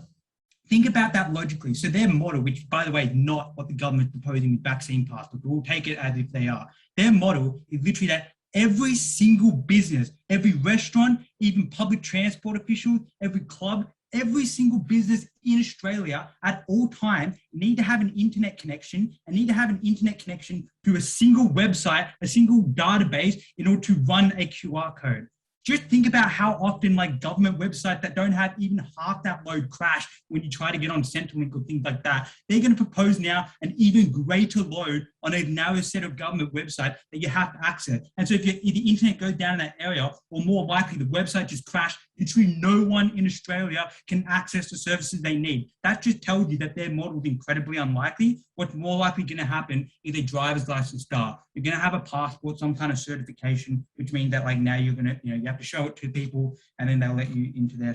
Think about that logically. So their model, which by the way, is not what the government's proposing with vaccine passports, but we'll take it as if they are. Their model is literally that every single business, every restaurant, even public transport officials, every club, every single business in Australia at all times need to have an internet connection and need to have an internet connection to a single website, a single database in order to run a QR code. Just think about how often government websites that don't have even half that load crash when you try to get on Centrelink or things like that. They're going to propose now an even greater load on a narrow set of government websites that you have to access. And so if the internet goes down in that area, or more likely the website just crashed, literally no one in Australia can access the services they need. That just tells you that their model is incredibly unlikely. What's more likely going to happen is a driver's license start. You're going to have a passport, some kind of certification, which means that now you're going to, you have to show it to people and then they'll let you into their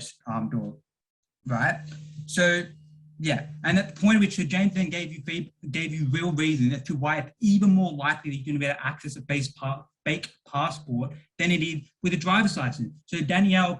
door, right? So yeah, and at the point at which James then gave you real reason as to why it's even more likely that you're going to be able to access a fake passport than it is with a driver's license. So Danielle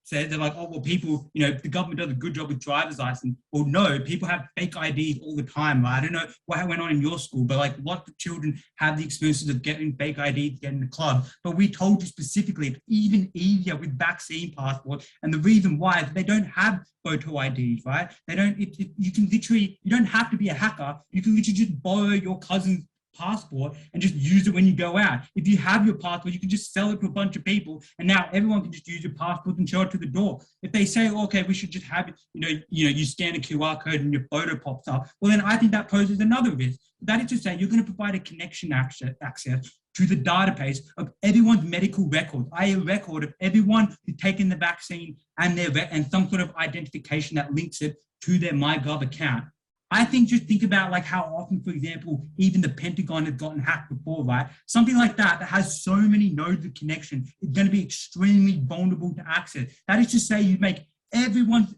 said they're oh, well, people, the government does a good job with driver's license. Well, no, people have fake IDs all the time, right? I don't know what went on in your school, but lots of children have the experiences of getting fake IDs, getting the club. But we told you specifically it's even easier with vaccine passports. And the reason why is they don't have photo IDs, right? They don't, you don't have to be a hacker. You can literally just borrow your cousin's passport and just use it when you go out. If you have your passport, you can just sell it to a bunch of people, and now everyone can just use your passport and show it to the door. If they say, okay, we should just have it, you scan a QR code and your photo pops up, well, then I think that poses another risk. That is to say, you're going to provide a connection access to the database of everyone's medical records, i.e. a record of everyone who's taken the vaccine and some sort of identification that links it to their MyGov account. I think just think about how often, for example, even the Pentagon has gotten hacked before, right? Something like that has so many nodes of connection is going to be extremely vulnerable to access. That is to say, you make everyone's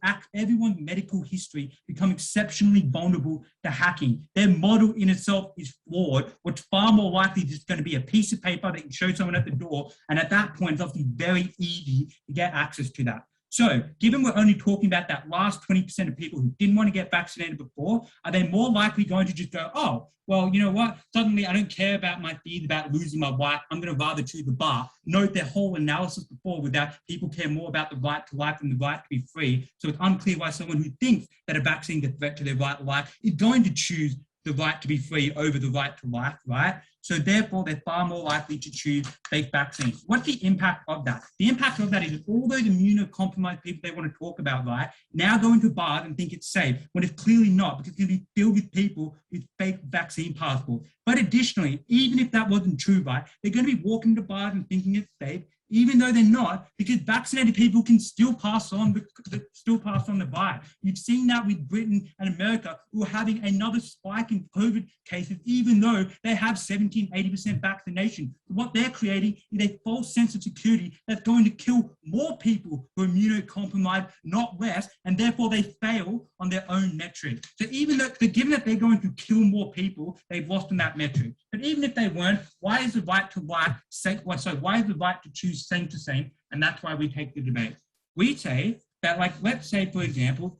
medical history become exceptionally vulnerable to hacking. Their model in itself is flawed. What's far more likely is going to be a piece of paper that you show someone at the door, and at that point, it's obviously very easy to get access to that. So, given we're only talking about that last 20% of people who didn't want to get vaccinated before, are they more likely going to just go, oh, well, you know what? Suddenly I don't care about my fears about losing my wife. I'm going to rather choose the bar. Note their whole analysis before with that people care more about the right to life than the right to be free. So it's unclear why someone who thinks that a vaccine is a threat to their right to life is going to choose the right to be free over the right to life, right? So therefore, they're far more likely to choose fake vaccines. What's the impact of that? The impact of that is that all those immunocompromised people they want to talk about, right, now go into bars and think it's safe, when it's clearly not, because it's going to be filled with people with fake vaccine passports. But additionally, even if that wasn't true, right, they're going to be walking to bars and thinking it's safe, even though they're not, because vaccinated people can still pass on the virus. You've seen that with Britain and America, who are having another spike in COVID cases, even though they have 70-80% vaccination. What they're creating is a false sense of security that's going to kill more people who are immunocompromised, not less, and therefore they fail on their own metric. So even though, given that they're going to kill more people, they've lost on that metric. But even if they weren't, why is the right to life why is the right to choose same to same? And that's why we take the debate. We say that, like, let's say, for example,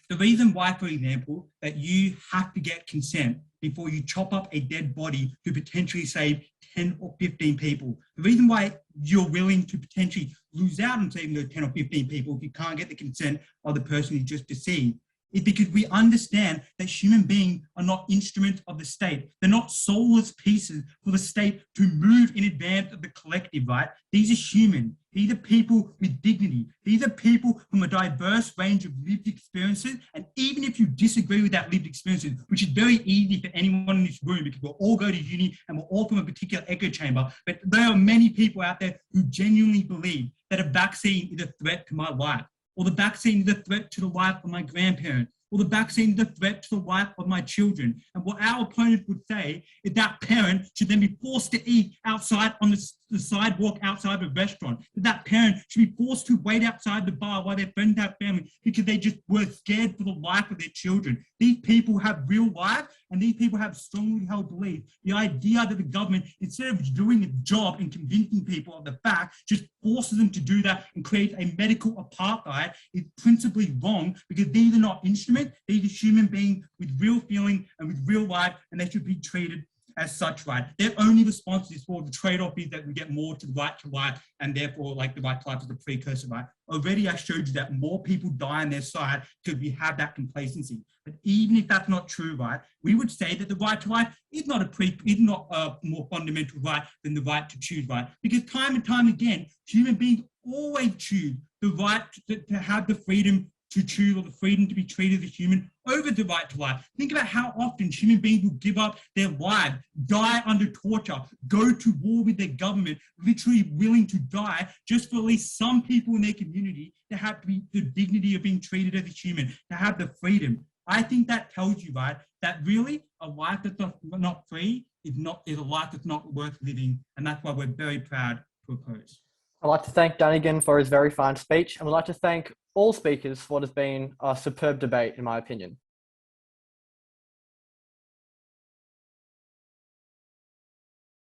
the reason why, for example, that you have to get consent before you chop up a dead body to potentially save 10 or 15 people. The reason why you're willing to potentially lose out on saving those 10 or 15 people if you can't get the consent of the person you just deceived is because we understand that human beings are not instruments of the state. They're not soulless pieces for the state to move in advance of the collective, right? These are human. These are people with dignity. These are people from a diverse range of lived experiences. And even if you disagree with that lived experiences, which is very easy for anyone in this room because we'll all go to uni and we're all from a particular echo chamber, but there are many people out there who genuinely believe that a vaccine is a threat to my life, or the vaccine is a threat to the life of my grandparents, or the vaccine is a threat to the life of my children. And what our opponents would say is that parent should then be forced to eat outside on the sidewalk outside a restaurant. That parent should be forced to wait outside the bar while their friends have family because they just were scared for the life of their children. These people have real lives, and these people have strongly held beliefs. The idea that the government, instead of doing its job and convincing people of the fact, just forces them to do that and creates a medical apartheid is principally wrong, because these are not instruments, these are human beings with real feeling and with real life, and they should be treated as such, right? Their only response is for the trade-off is that we get more to the right to life, and therefore, like, the right to life is the precursor, right? Already I showed you that more people die on their side because we have that complacency. But even if that's not true, right, we would say that the right to life is not a more fundamental right than the right to choose, right? Because time and time again, human beings always choose the right to have the freedom to choose, or the freedom to be treated as a human, over the right to life. Think about how often human beings will give up their lives, die under torture, go to war with their government, literally willing to die just for at least some people in their community to have the dignity of being treated as a human, to have the freedom. I think that tells you, right, that really a life that's not free is a life that's not worth living, and that's why we're very proud to oppose. I'd like to thank Dunnigan for his very fine speech, and we'd like to thank all speakers for what has been a superb debate, in my opinion.